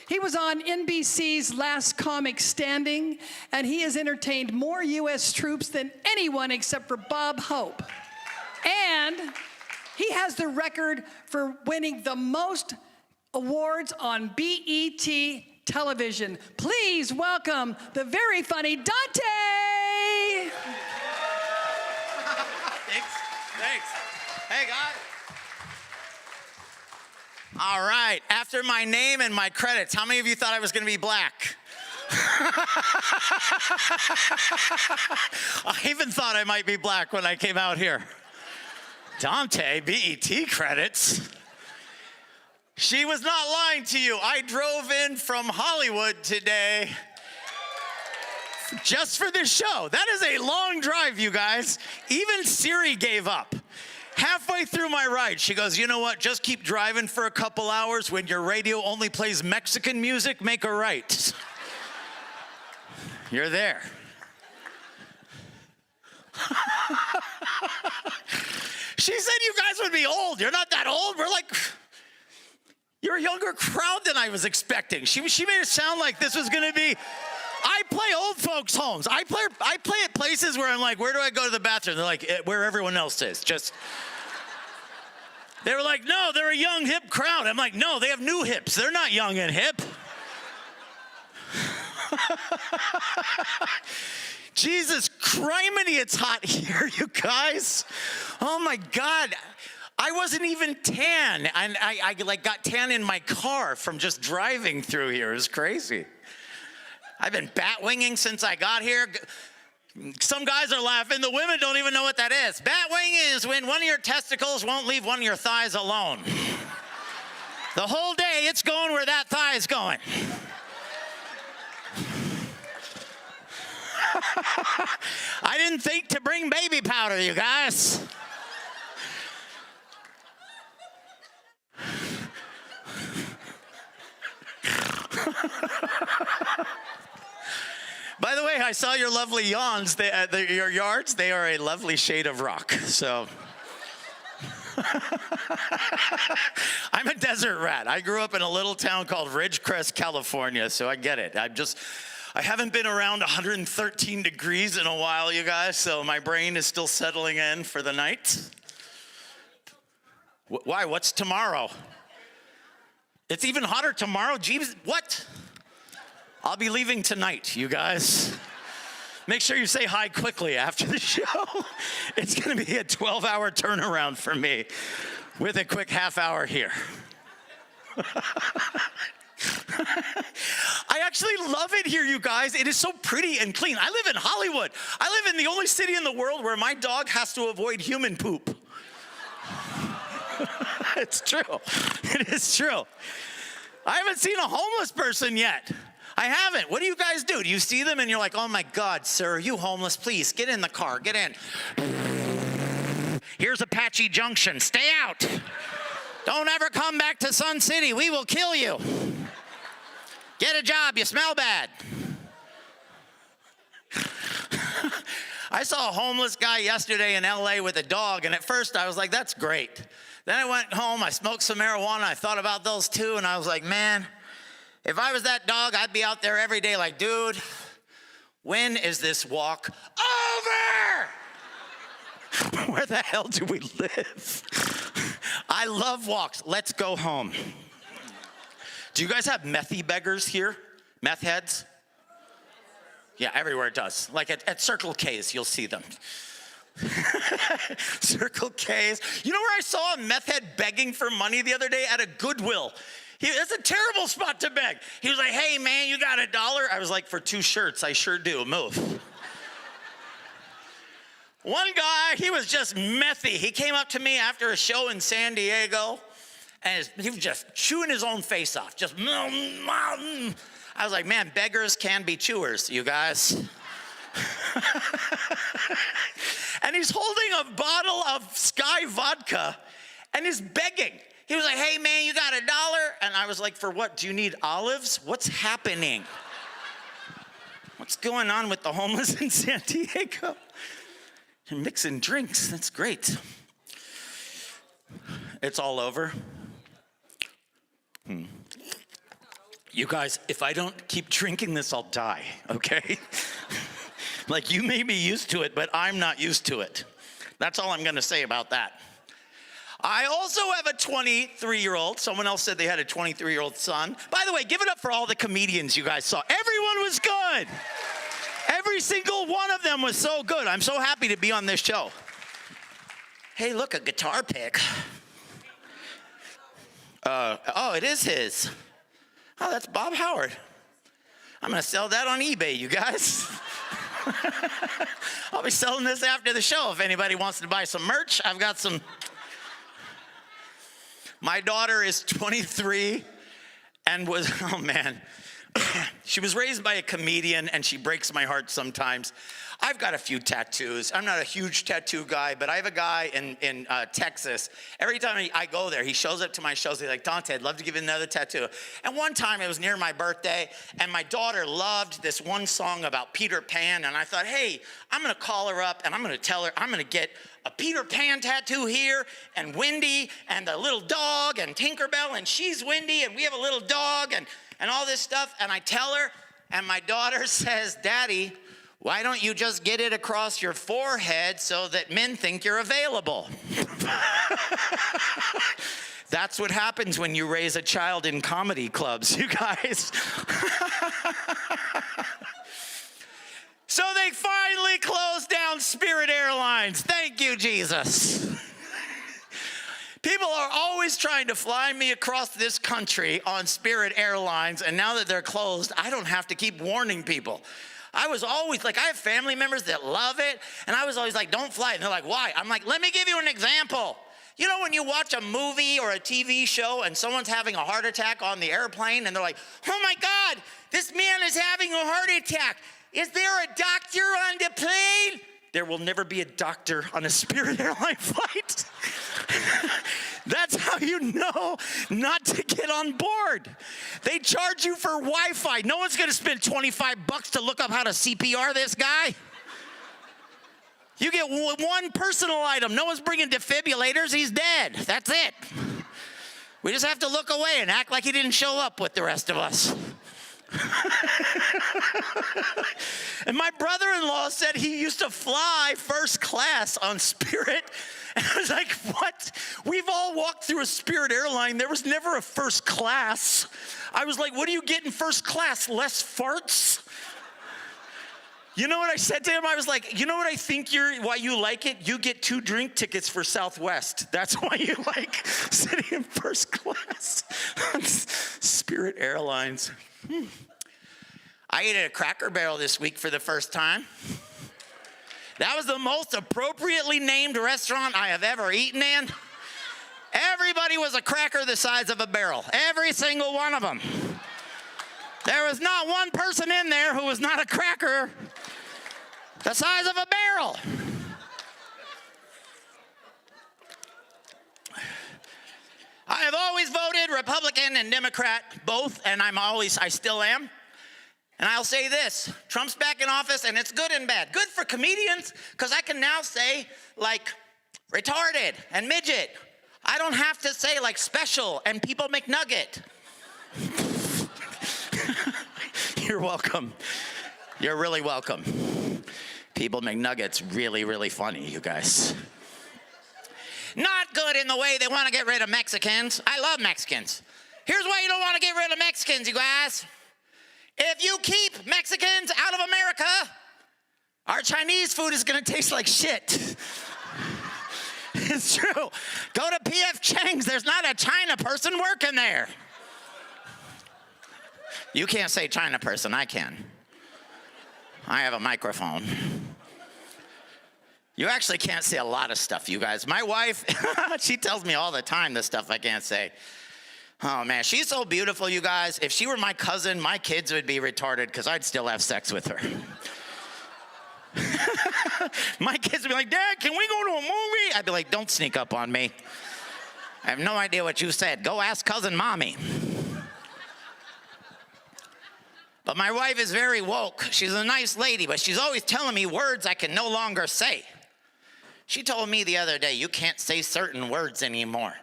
He was on NBC's Last Comic Standing, and he has entertained more U.S. troops than anyone except for Bob Hope. And he has the record for winning the most awards on BET television. Please welcome the very funny Dante! Thanks. Hey, guys. All right, after my name and my credits, how many of you thought I was going to be black? I even thought I might be black when I came out here. Dante, BET credits. She was not lying to you. I drove in from Hollywood today just for this show. That is a long drive, you guys. Even Siri gave up. Halfway through my ride, she goes, you know what? Just keep driving for a couple hours. When your radio only plays Mexican music, make a right. You're there. She said you guys would be old. You're not that old. We're like, you're a younger crowd than I was expecting. She made it sound like this was going to be, I play old folks' homes. I play at places where I'm like, where do I go to the bathroom? They're like, where everyone else is. Just, they were like, no, they're a young, hip crowd. I'm like, no, they have new hips. They're not young and hip. Jesus criminy, it's hot here, you guys. Oh my God. I wasn't even tan. And I like got tan in my car from just driving through here. It was crazy. I've been bat-winging since I got here. Some guys are laughing. The women don't even know what that is. Bat-winging is when one of your testicles won't leave one of your thighs alone. The whole day, it's going where that thigh is going. I didn't think to bring baby powder, you guys. By the way, I saw your lovely yawns. Your yards, they are a lovely shade of rock. So I'm a desert rat. I grew up in a little town called Ridgecrest, California, so I get it. I haven't been around 113 degrees in a while, you guys, so my brain is still settling in for the night. Why? What's tomorrow? It's even hotter tomorrow? Jeeves, what? I'll be leaving tonight, you guys. Make sure you say hi quickly after the show. It's going to be a 12-hour turnaround for me with a quick half hour here. I actually love it here, you guys. It is so pretty and clean. I live in Hollywood. I live in the only city in the world where my dog has to avoid human poop. It's true. It is true. I haven't seen a homeless person yet. I haven't. What do you guys do? Do you see them and you're like, oh my God, sir, are you homeless? Please get in the car. Get in. Here's Apache Junction. Stay out. Don't ever come back to Sun City. We will kill you. Get a job. You smell bad. I saw a homeless guy yesterday in LA with a dog, and at first I was like, that's great. Then I went home, I smoked some marijuana, I thought about those too, and I was like, man, if I was that dog, I'd be out there every day like, dude, when is this walk over? Where the hell do we live? I love walks. Let's go home. Do you guys have methy beggars here? Meth heads? Yeah, everywhere it does. Like at Circle K's, you'll see them. Circle K's. You know where I saw a meth head begging for money the other day? At a Goodwill. It's a terrible spot to beg. He was like, hey man, you got $1? I was like, for 2 shirts, I sure do. Move. One guy, he was just methy. He came up to me after a show in San Diego, and he was just chewing his own face off. Just, I was like, man, beggars can be chewers, you guys. And he's holding a bottle of Sky vodka, and he's begging. He was like, hey man, you got $1? And I was like, for what? Do you need olives? What's happening? What's going on with the homeless in San Diego? You're mixing drinks, that's great. It's all over. You guys, if I don't keep drinking this, I'll die, okay? Like, you may be used to it, but I'm not used to it. That's all I'm gonna say about that. I also have a 23-year-old. Someone else said they had a 23-year-old son. By the way, give it up for all the comedians you guys saw. Everyone was good. Every single one of them was so good. I'm so happy to be on this show. Hey, look, a guitar pick. Oh, it is his. Oh, that's Bob Howard. I'm gonna sell that on eBay, you guys. I'll be selling this after the show if anybody wants to buy some merch. I've got some. My daughter is 23 and was, oh man, she was raised by a comedian and she breaks my heart sometimes. I've got a few tattoos. I'm not a huge tattoo guy, but I have a guy in Texas. Every time I go there, he shows up to my shows. He's like, Dante, I'd love to give you another tattoo. And one time, it was near my birthday, and my daughter loved this one song about Peter Pan, and I thought, hey, I'm gonna call her up, and I'm gonna tell her I'm gonna get a Peter Pan tattoo here, and Wendy, and the little dog, and Tinkerbell, and she's Wendy, and we have a little dog, and all this stuff. And I tell her, and my daughter says, Daddy, why don't you just get it across your forehead so that men think you're available? That's what happens when you raise a child in comedy clubs, you guys. So they finally closed down Spirit Airlines. Thank you, Jesus. People are always trying to fly me across this country on Spirit Airlines, and now that they're closed, I don't have to keep warning people. I was always like, I have family members that love it, and I was always like, don't fly. And they're like, why? I'm like, let me give you an example. You know when you watch a movie or a TV show and someone's having a heart attack on the airplane, and they're like, oh my God, this man is having a heart attack. Is there a doctor on the plane? There will never be a doctor on a Spirit Airline flight. That's how you know not to get on board. They charge you for Wi-Fi. No one's gonna spend $25 to look up how to CPR this guy. You get one personal item. No one's bringing defibrillators. He's dead. That's it. We just have to look away and act like he didn't show up with the rest of us. And my brother-in-law said he used to fly first class on Spirit. And I was like, what? We've all walked through a Spirit airline. There was never a first class. I was like, what do you get in first class? Less farts? You know what I said to him? I was like, you know what I think why you like it? You get 2 drink tickets for Southwest. That's why you like sitting in first class on Spirit Airlines. I ate at a Cracker Barrel this week for the first time. That was the most appropriately named restaurant I have ever eaten in. Everybody was a cracker the size of a barrel. Every single one of them. There was not one person in there who was not a cracker the size of a barrel. I have always voted Republican and Democrat, both, and I still am. And I'll say this, Trump's back in office, and it's good and bad. Good for comedians, because I can now say, like, retarded and midget. I don't have to say, like, special and people McNugget. You're welcome. You're really welcome. People McNugget's really, really funny, you guys. Not good in the way they want to get rid of Mexicans. I love Mexicans. Here's why you don't want to get rid of Mexicans, you guys. If you keep Mexicans out of America, our Chinese food is going to taste like shit. It's true. Go to P.F. Chang's. There's not a China person working there. You can't say China person. I can. I have a microphone. You actually can't say a lot of stuff, you guys. My wife, she tells me all the time the stuff I can't say. Oh, man, she's so beautiful, you guys. If she were my cousin, my kids would be retarded because I'd still have sex with her. My kids would be like, Dad, can we go to a movie? I'd be like, don't sneak up on me. I have no idea what you said. Go ask cousin mommy. But my wife is very woke. She's a nice lady, but she's always telling me words I can no longer say. She told me the other day, you can't say certain words anymore.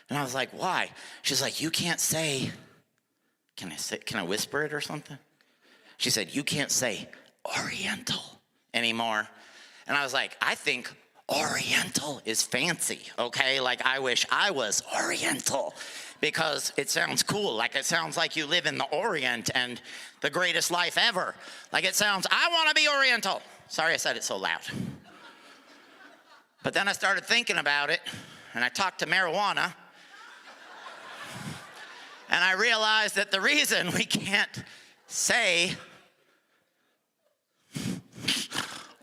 And I was like, why? She's like, you can't say can I whisper it or something? She said, you can't say Oriental anymore. And I was like, I think Oriental is fancy, okay? Like, I wish I was Oriental because it sounds cool. Like, it sounds like you live in the Orient and the greatest life ever. Like, it sounds, I want to be Oriental. Sorry I said it so loud. But then I started thinking about it, and I talked to marijuana, and I realized that the reason we can't say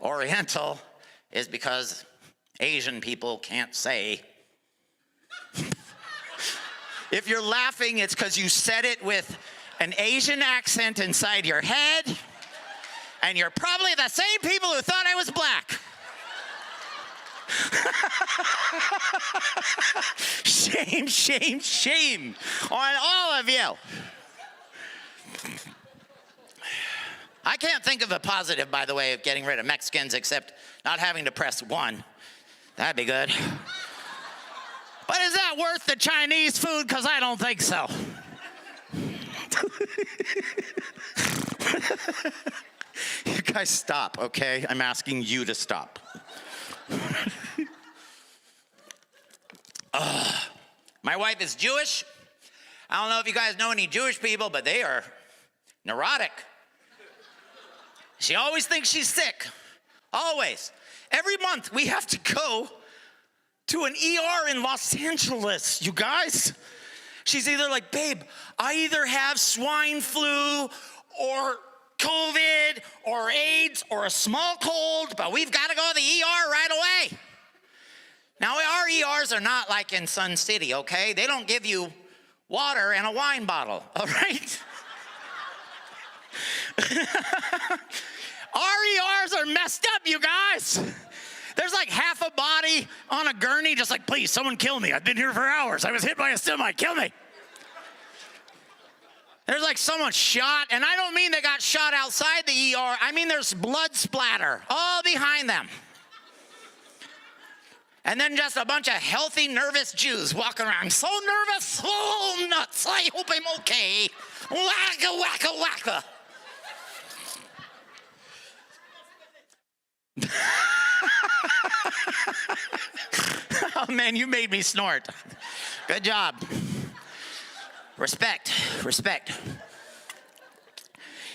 Oriental is because Asian people can't say. If you're laughing, it's because you said it with an Asian accent inside your head, and you're probably the same people who thought I was black. Shame, shame, shame on all of you. I can't think of a positive, by the way, of getting rid of Mexicans except not having to press 1. That'd be good. But is that worth the Chinese food? Because I don't think so. You guys stop, okay? I'm asking you to stop. My wife is Jewish. I don't know if you guys know any Jewish people, but they are neurotic. She always thinks she's sick. Always. Every month we have to go to an ER in Los Angeles, you guys. She's either like, babe, I either have swine flu or COVID or AIDS or a small cold, but we've got to go to the ER right away. Now, our ERs are not like in Sun City, okay? They don't give you water and a wine bottle, all right? Our ERs are messed up, you guys. There's like half a body on a gurney, just like, please, someone kill me. I've been here for hours. I was hit by a semi. Kill me. There's like someone shot, and I don't mean they got shot outside the ER. I mean there's blood splatter all behind them. And then just a bunch of healthy, nervous Jews walking around. So nervous, so nuts. I hope I'm okay. Wacka, wacka, wacka. Oh, man, you made me snort. Good job. Respect, respect.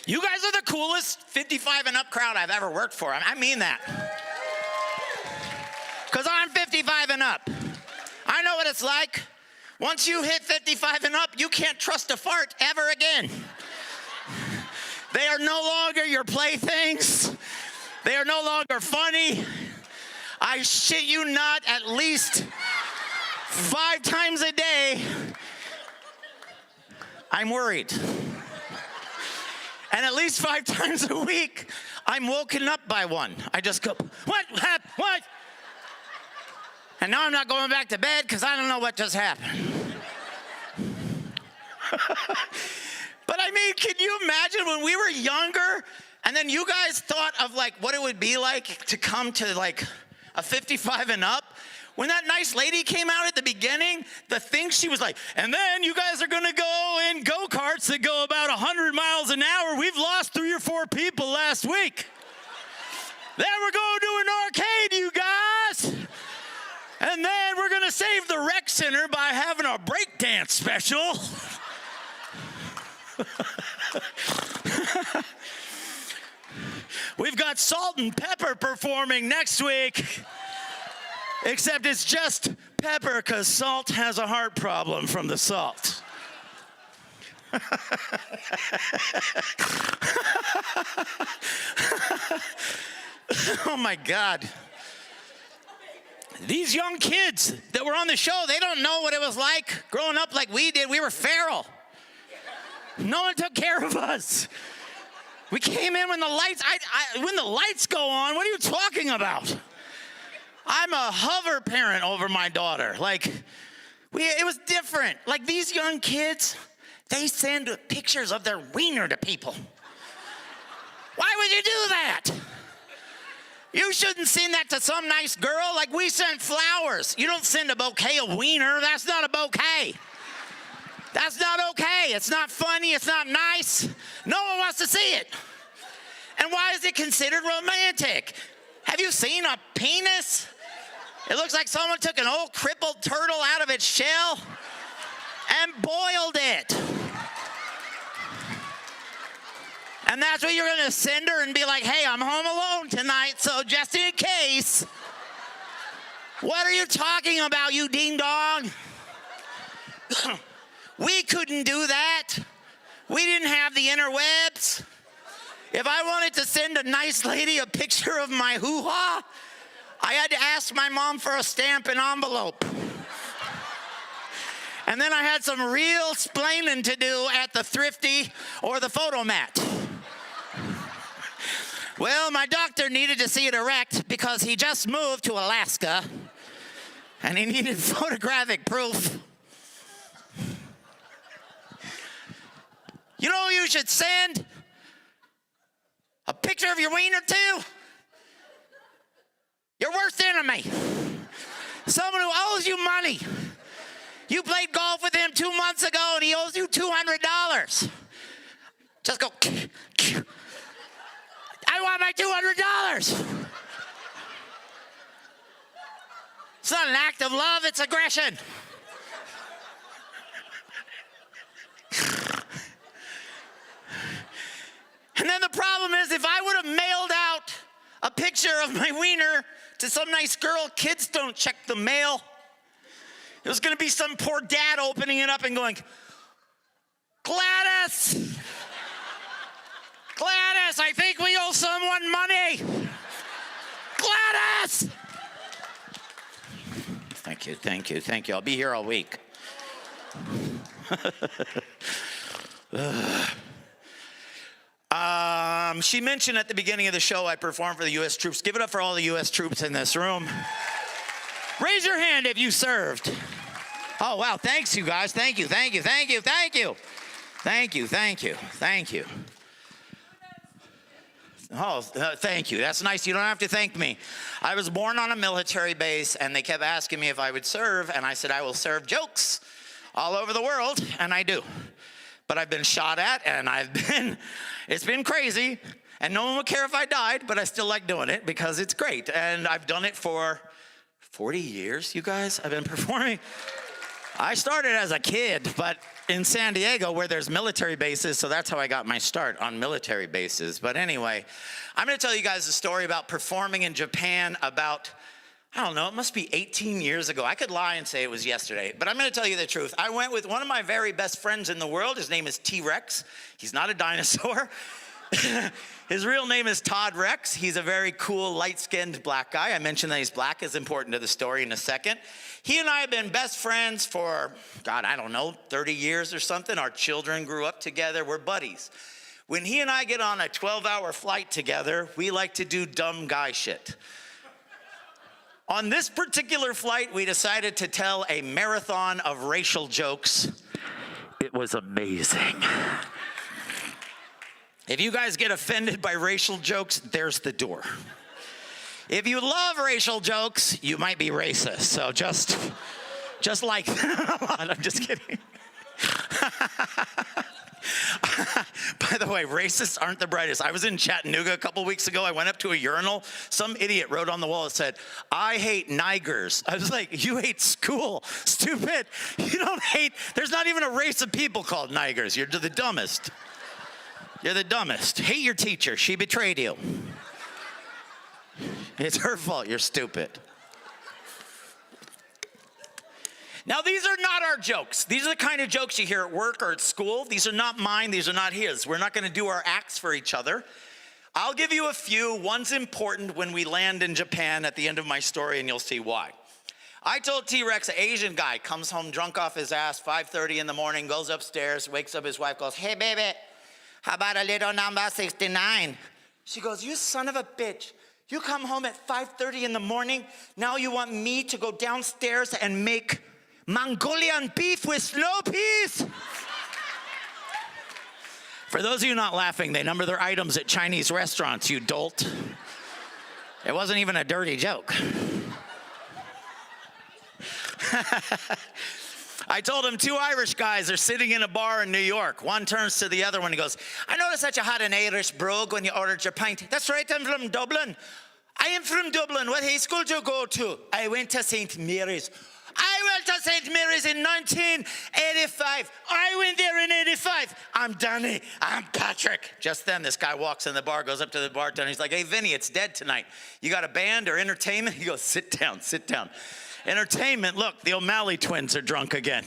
You guys are the coolest 55 and up crowd I've ever worked for. I mean that. Because I'm 55 and up. I know what it's like. Once you hit 55 and up, you can't trust a fart ever again. They are no longer your playthings. They are no longer funny. I shit you not, at least 5 times a day, I'm worried. And at least 5 times a week, I'm woken up by one. I just go, what? And now I'm not going back to bed because I don't know what just happened. But I mean, can you imagine when we were younger and then you guys thought of like what it would be like to come to like a 55 and up? When that nice lady came out at the beginning, the thing she was like, and then you guys are gonna go in go-karts that go about 100 miles an hour. We've lost 3 or 4 people last week. Then we're going to an arcade, you guys. And then we're gonna save the rec center by having a breakdance special. We've got Salt and Pepper performing next week. Except it's just pepper because Salt has a heart problem from the salt. Oh my God. These young kids that were on the show, they don't know what it was like growing up like we did. We were feral. No one took care of us. We came in when the lights, when the lights go on, what are you talking about? I'm a hover parent over my daughter. Like, it was different. Like these young kids, they send pictures of their wiener to people. Why would you do that? You shouldn't send that to some nice girl. Like we sent flowers. You don't send a bouquet of wiener. That's not a bouquet. That's not okay. It's not funny. It's not nice. No one wants to see it. And why is it considered romantic? Have you seen a penis? It looks like someone took an old crippled turtle out of its shell and boiled it. And that's what you're going to send her and be like, hey, I'm home alone tonight, so just in case. What are you talking about, you ding-dong? We couldn't do that. We didn't have the interwebs. If I wanted to send a nice lady a picture of my hoo-ha, I had to ask my mom for a stamp and envelope. And then I had some real splaining to do at the Thrifty or the Photomat. Well, my doctor needed to see it erect because he just moved to Alaska and he needed photographic proof. You know who you should send a picture of your wiener to? Your worst enemy. Someone who owes you money. You played golf with him 2 months ago and he owes you $200. Just go, I want my $200. It's not an act of love, it's aggression. And then the problem is, if I would have mailed out a picture of my wiener to some nice girl, kids don't check the mail. It was going to be some poor dad opening it up and going, Gladys, Gladys, I think we owe someone money. Gladys. Thank you, thank you, thank you. I'll be here all week. She mentioned at the beginning of the show I performed for the U.S. troops. Give it up for all the U.S. troops in this room. Raise your hand if you served. Oh, wow. Thanks, you guys. Thank you, thank you, thank you, thank you. Thank you, thank you, thank you. Oh, thank you. That's nice. You don't have to thank me. I was born on a military base, and they kept asking me if I would serve, and I said I will serve jokes all over the world, and I do. But I've been shot at, and it's been crazy, and no one would care if I died, but I still like doing it because it's great. And I've done it for 40 years, you guys. I've been performing. I started as a kid, but in San Diego where there's military bases, so that's how I got my start, on military bases. But anyway, I'm gonna tell you guys a story about performing in Japan about, I don't know, it must be 18 years ago. I could lie and say it was yesterday, but I'm gonna tell you the truth. I went with one of my very best friends in the world. His name is T-Rex. He's not a dinosaur. His real name is Todd Rex. He's a very cool, light-skinned black guy. I mentioned that he's black is important to the story in a second. He and I have been best friends for, God, I don't know, 30 years or something. Our children grew up together. We're buddies. When he and I get on a 12-hour flight together, we like to do dumb guy shit. On this particular flight, we decided to tell a marathon of racial jokes. It was amazing. If you guys get offended by racial jokes, there's the door. If you love racial jokes, you might be racist. So just like that. I'm just kidding. By the way, racists aren't the brightest. I was in Chattanooga a couple weeks ago. I went up to a urinal. Some idiot wrote on the wall that said, I hate Nigers. I was like, you hate school, stupid. You don't hate, there's not even a race of people called Nigers. You're the dumbest. You're the dumbest. Hate your teacher. She betrayed you. It's her fault. You're stupid. Now, these are not our jokes. These are the kind of jokes you hear at work or at school. These are not mine. These are not his. We're not going to do our acts for each other. I'll give you a few. One's important when we land in Japan at the end of my story, and you'll see why. I told T-Rex, an Asian guy, comes home drunk off his ass, 5:30 in the morning, goes upstairs, wakes up his wife, goes, hey, baby, how about a little number 69? She goes, you son of a bitch. You come home at 5:30 in the morning. Now you want me to go downstairs and make Mongolian beef with slow peas? For those of you not laughing, they number their items at Chinese restaurants, you dolt. It wasn't even a dirty joke. I told him 2 Irish guys are sitting in a bar in New York. One turns to the other one and goes, I noticed that you had an Irish brogue when you ordered your pint. That's right, I'm from Dublin. I am from Dublin. What high school did you go to? I went to St. Mary's. I went to St. Mary's in 1985. I went there in 85. I'm Danny. I'm Patrick. Just then, this guy walks in the bar, goes up to the bartender. He's like, hey, Vinny, it's dead tonight. You got a band or entertainment? He goes, sit down, sit down. Entertainment, look, the O'Malley twins are drunk again.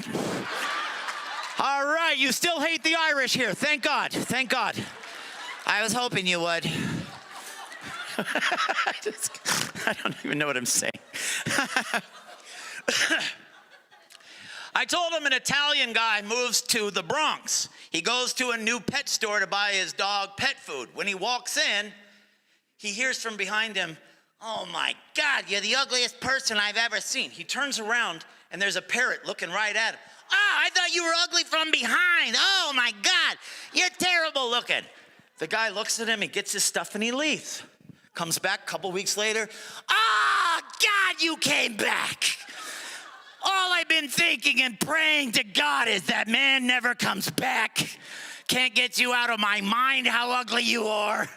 All right, you still hate the Irish here. Thank God, thank God. I was hoping you would. I don't even know what I'm saying. I told him an Italian guy moves to the Bronx. He goes to a new pet store to buy his dog pet food. When he walks in, he hears from behind him, oh my God, you're the ugliest person I've ever seen. He turns around and there's a parrot looking right at him. Oh, I thought you were ugly from behind. Oh my God, you're terrible looking. The guy looks at him, he gets his stuff and he leaves. Comes back a couple weeks later. Oh God, you came back. All I've been thinking and praying to God is that man never comes back. Can't get you out of my mind how ugly you are.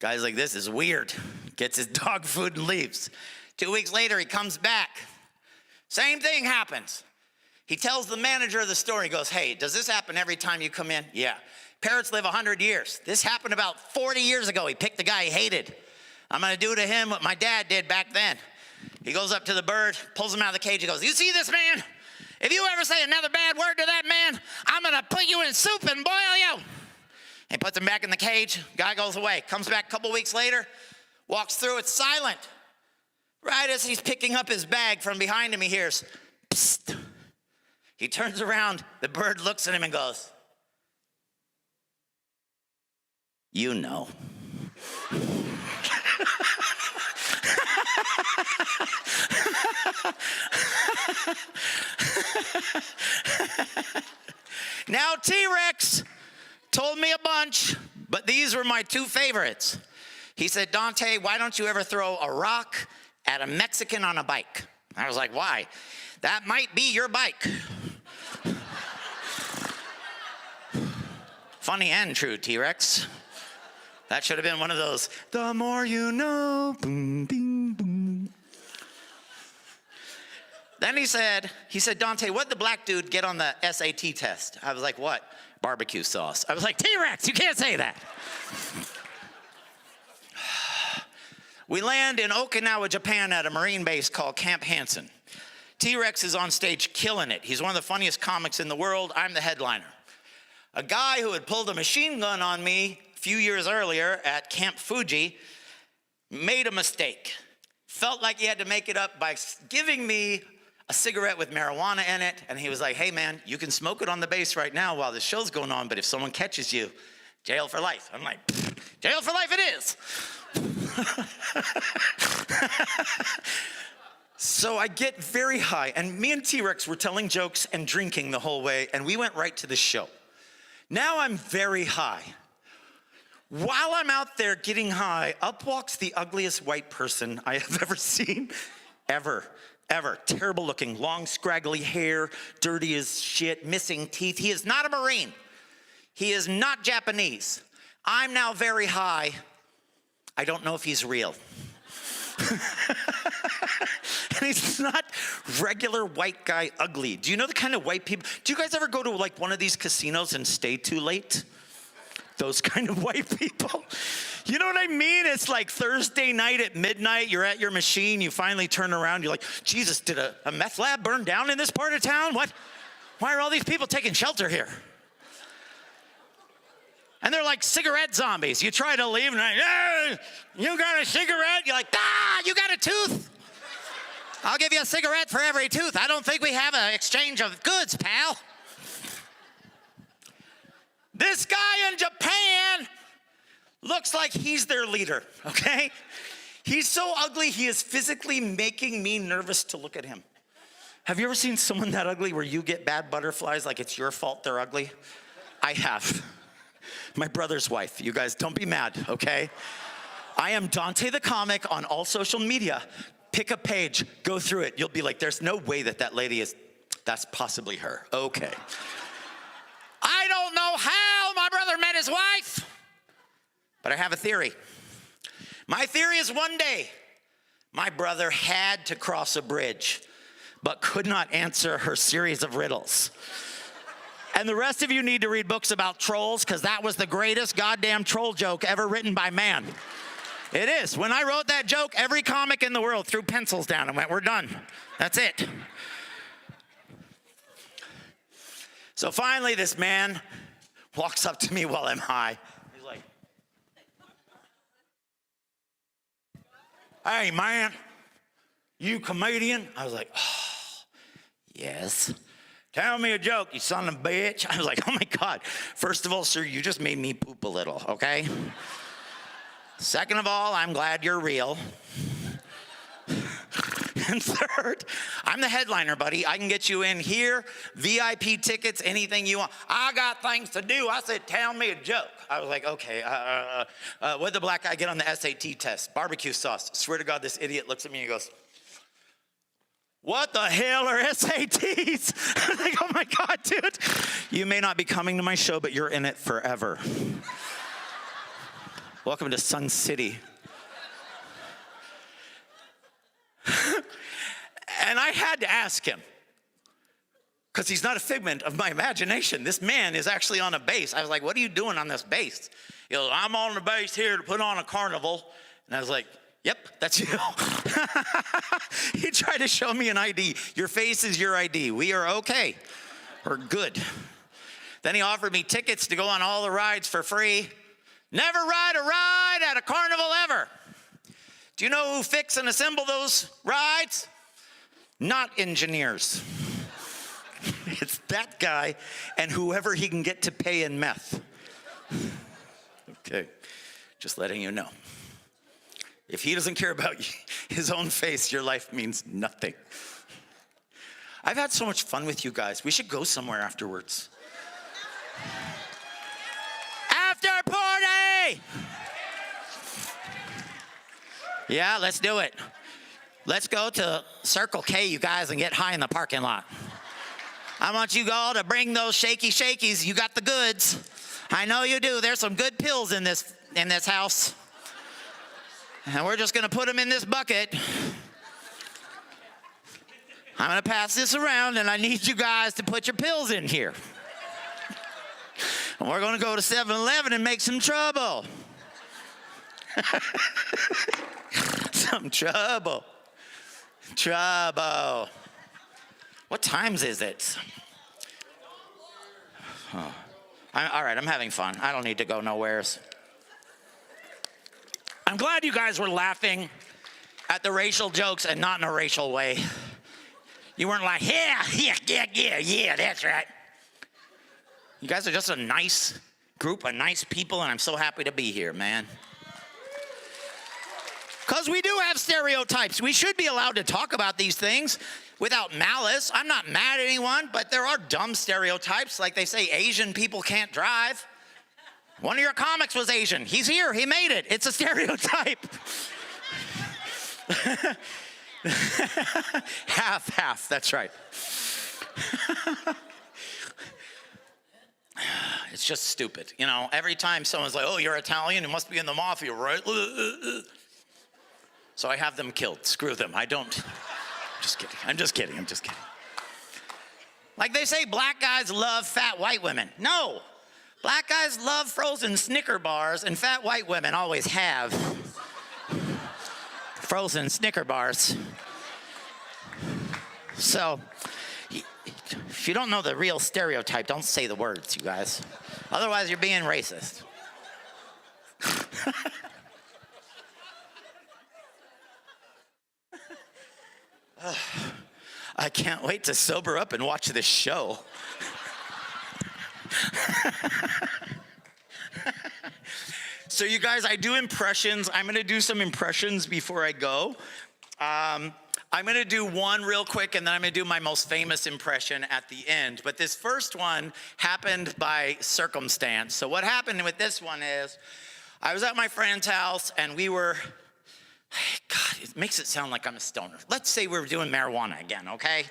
Guy's like, this is weird. Gets his dog food and leaves. 2 weeks later, he comes back. Same thing happens. He tells the manager of the store, he goes, hey, does this happen every time you come in? Yeah. Parrots live 100 years. This happened about 40 years ago. He picked the guy he hated. I'm gonna do to him what my dad did back then. He goes up to the bird, pulls him out of the cage. He goes, you see this man? If you ever say another bad word to that man, I'm going to put you in soup and boil you. He puts him back in the cage. Guy goes away. Comes back a couple weeks later, walks through. It's silent. Right as he's picking up his bag, from behind him, he hears, psst. He turns around. The bird looks at him and goes, you know. Now, T-Rex told me a bunch, but these were my 2 favorites. He said, Dante, why don't you ever throw a rock at a Mexican on a bike? I was like, why? That might be your bike. Funny and true, T-Rex. That should have been one of those, the more you know, boom, bing, boom. Then he said, Dante, what'd the black dude get on the SAT test? I was like, what? Barbecue sauce. I was like, T-Rex, you can't say that. We land in Okinawa, Japan at a Marine base called Camp Hansen. T-Rex is on stage killing it. He's one of the funniest comics in the world. I'm the headliner. A guy who had pulled a machine gun on me a few years earlier at Camp Fuji made a mistake. Felt like he had to make it up by giving me a cigarette with marijuana in it, and he was like, hey man, you can smoke it on the base right now while the show's going on, but if someone catches you, jail for life. I'm like, jail for life it is. So I get very high, and me and T-Rex were telling jokes and drinking the whole way, and we went right to the show. Now I'm very high. While I'm out there getting high, up walks the ugliest white person I have ever seen, ever. Terrible looking, long, scraggly hair, dirty as shit, missing teeth. He is not a Marine. He is not Japanese. I'm now very high. I don't know if he's real. And he's not regular white guy ugly. Do you know the kind of white people? Do you guys ever go to like one of these casinos and stay too late? Those kind of white people. You know what I mean? It's like Thursday night at midnight, you're at your machine, you finally turn around, you're like, Jesus, did a meth lab burn down in this part of town? What? Why are all these people taking shelter here? And they're like cigarette zombies. You try to leave and like, hey, you got a cigarette? You're like, you got a tooth? I'll give you a cigarette for every tooth. I don't think we have an exchange of goods, pal. This guy in Japan looks like he's their leader, okay? He's so ugly, he is physically making me nervous to look at him. Have you ever seen someone that ugly where you get bad butterflies like it's your fault they're ugly? I have. My brother's wife. You guys, don't be mad, okay? I am Dante the Comic on all social media. Pick a page, go through it. You'll be like, there's no way that lady is That's possibly her. Okay. I don't know how my brother met his wife, but I have a theory. My theory is one day, my brother had to cross a bridge, but could not answer her series of riddles. And the rest of you need to read books about trolls, because that was the greatest goddamn troll joke ever written by man. It is. When I wrote that joke, every comic in the world threw pencils down and went, we're done. That's it. So finally, this man walks up to me while I'm high. He's like, hey, man, you comedian? I was like, oh, yes. Tell me a joke, you son of a bitch. I was like, oh my God. First of all, sir, you just made me poop a little, okay? Second of all, I'm glad you're real. And third, I'm the headliner, buddy. I can get you in here, VIP tickets, anything you want. I got things to do. I said, tell me a joke. I was like, okay, what did the black guy get on the SAT test? Barbecue sauce. Swear to God, this idiot looks at me and goes, what the hell are SATs? I'm like, oh my God, dude. You may not be coming to my show, but you're in it forever. Welcome to Sun City. And I had to ask him, because he's not a figment of my imagination. This man is actually on a base. I was like, what are you doing on this base? He goes, I'm on the base here to put on a carnival. And I was like, yep, that's you. He tried to show me an ID. Your face is your ID. We are okay. We're good. Then he offered me tickets to go on all the rides for free. Never ride a ride at a carnival ever. Do you know who fix and assemble those rides? Not engineers. It's that guy and whoever he can get to pay in meth. Okay, just letting you know. If he doesn't care about his own face, your life means nothing. I've had so much fun with you guys. We should go somewhere afterwards. After party! Yeah, let's do it. Let's go to Circle K, you guys, and get high in the parking lot. I want you all to bring those shaky shakies. You got the goods. I know you do. There's some good pills in this house. And we're just going to put them in this bucket. I'm going to pass this around, and I need you guys to put your pills in here. And we're going to go to 7-Eleven and make some trouble. Some trouble. Trouble. What times is it? Oh. All right, I'm having fun. I don't need to go nowheres. I'm glad you guys were laughing at the racial jokes and not in a racial way. You weren't like, yeah, that's right. You guys are just a nice group of nice people, and I'm so happy to be here, man. Because we do have stereotypes. We should be allowed to talk about these things without malice. I'm not mad at anyone, but there are dumb stereotypes. Like they say Asian people can't drive. One of your comics was Asian. He's here. He made it. It's a stereotype. Half. That's right. It's just stupid. You know, every time someone's like, oh, you're Italian, you must be in the mafia, right? So I have them killed. Screw them. I don't. I'm just kidding. Like they say black guys love fat white women. No. Black guys love frozen Snicker bars, and fat white women always have frozen Snicker bars. So, if you don't know the real stereotype, don't say the words, you guys. Otherwise, you're being racist. I can't wait to sober up and watch this show. So you guys, I do impressions. I'm going to do some impressions before I go. I'm going to do one real quick, and then I'm going to do my most famous impression at the end. But this first one happened by circumstance. So what happened with this one is I was at my friend's house, and we were, God, it makes it sound like I'm a stoner. Let's say we were doing marijuana again, okay?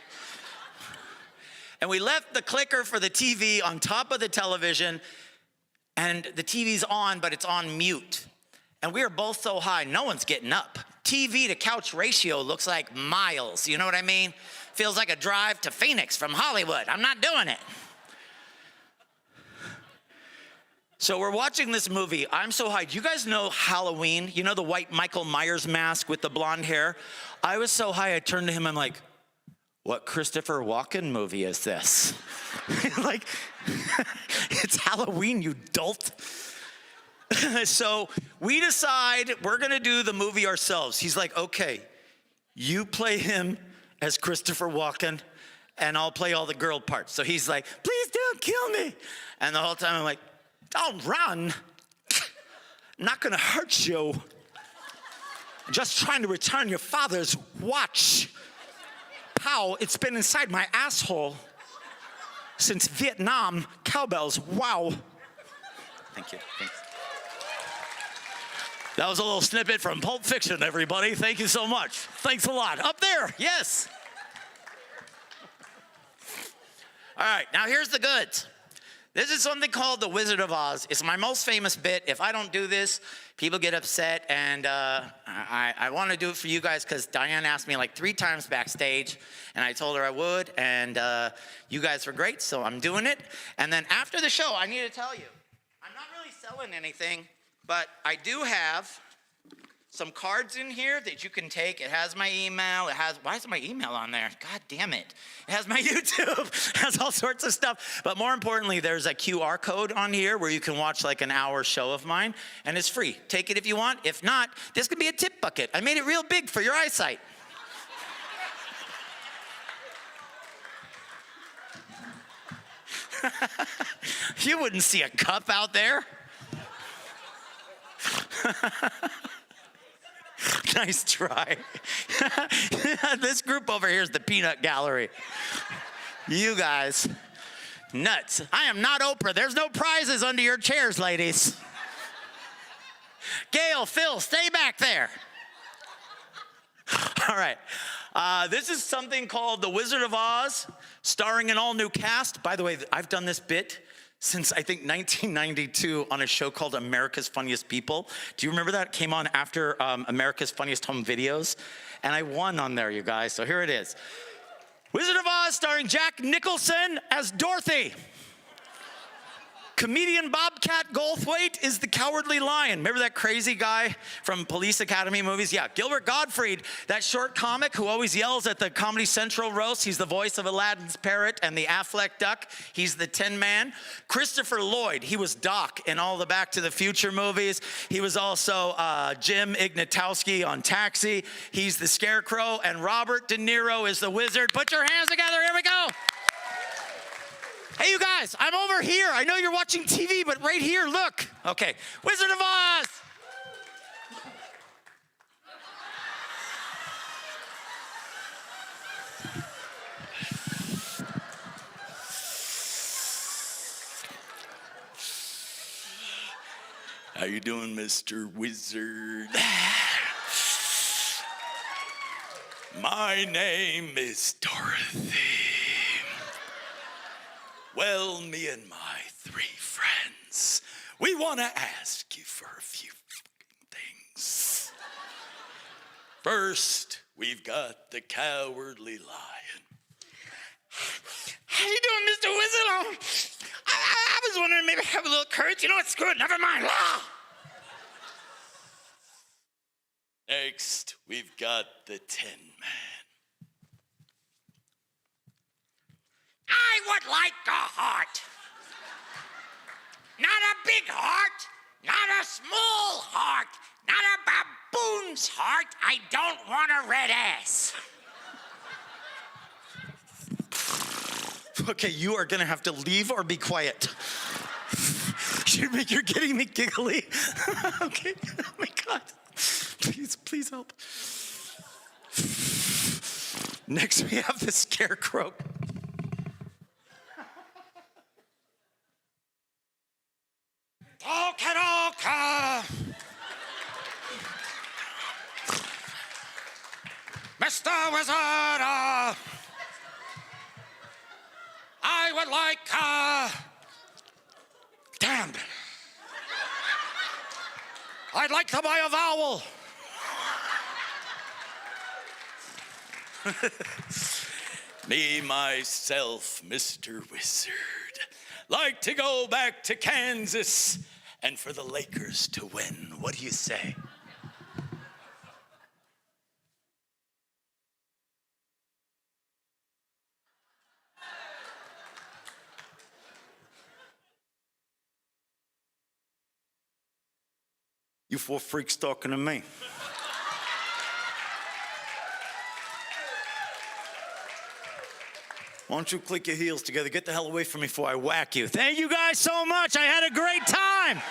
And we left the clicker for the TV on top of the television, and the TV's on, but it's on mute. And we are both so high, no one's getting up. TV to couch ratio looks like miles, you know what I mean? Feels like a drive to Phoenix from Hollywood. I'm not doing it. So we're watching this movie. I'm so high. Do you guys know Halloween? You know the white Michael Myers mask with the blonde hair? I was so high, I turned to him, I'm like, what Christopher Walken movie is this? Like, it's Halloween, you dolt. So we decide we're gonna do the movie ourselves. He's like, okay, you play him as Christopher Walken, and I'll play all the girl parts. So he's like, please don't kill me. And the whole time I'm like, don't run. I'm not gonna hurt you. I'm just trying to return your father's watch. Pow, it's been inside my asshole since Vietnam. Cowbells, wow. Thank you, thanks. That was a little snippet from Pulp Fiction, everybody. Thank you so much. Thanks a lot. Up there, yes. All right, now here's the goods. This is something called the Wizard of Oz. It's my most famous bit. If I don't do this, people get upset, and I want to do it for you guys because Diane asked me like 3 times backstage, and I told her I would, and you guys were great, so I'm doing it. And then after the show, I need to tell you, I'm not really selling anything, but I do have some cards in here that you can take. It has my email. Why is my email on there? God damn it. It has my YouTube. It has all sorts of stuff. But more importantly, there's a QR code on here where you can watch like an hour show of mine, and it's free. Take it if you want. If not, this could be a tip bucket. I made it real big for your eyesight. You wouldn't see a cup out there. Nice try. This group over here is the peanut gallery. You guys, nuts. I am not Oprah. There's no prizes under your chairs, ladies. Gail, Phil, stay back there. All right. This is something called The Wizard of Oz, starring an all-new cast. By the way, I've done this bit since I think 1992 on a show called America's Funniest People. Do you remember that? It came on after America's Funniest Home Videos. And I won on there, you guys. So here it is. Wizard of Oz starring Jack Nicholson as Dorothy. Comedian Bobcat Goldthwait is the Cowardly Lion. Remember that crazy guy from Police Academy movies? Yeah, Gilbert Gottfried, that short comic who always yells at the Comedy Central roast. He's the voice of Aladdin's parrot and the Affleck duck. He's the Tin Man. Christopher Lloyd, he was Doc in all the Back to the Future movies. He was also Jim Ignatowski on Taxi. He's the Scarecrow. And Robert De Niro is the Wizard. Put your hands together, here we go. Hey, you guys, I'm over here. I know you're watching TV, but right here, look. Okay, Wizard of Oz. How you doing, Mr. Wizard? My name is Dorothy. Well, me and my 3 friends, we want to ask you for a few things. First, we've got the Cowardly Lion. How you doing, Mr. Wizard? I was wondering, maybe have a little courage. You know what? Screw it. Never mind. Next, we've got the Tin Man. I would like a heart. Not a big heart, not a small heart, not a baboon's heart. I don't want a red ass. Okay, you are gonna have to leave or be quiet. You're getting me giggly. Okay, oh my God. Please help. Next we have the Scarecrow. Mr. Wizard, would like, damn. I'd like to buy a vowel. Me, myself, Mr. Wizard, like to go back to Kansas and for the Lakers to win. What do you say? You four freaks talking to me. Why don't you click your heels together? Get the hell away from me before I whack you. Thank you guys so much. I had a great time.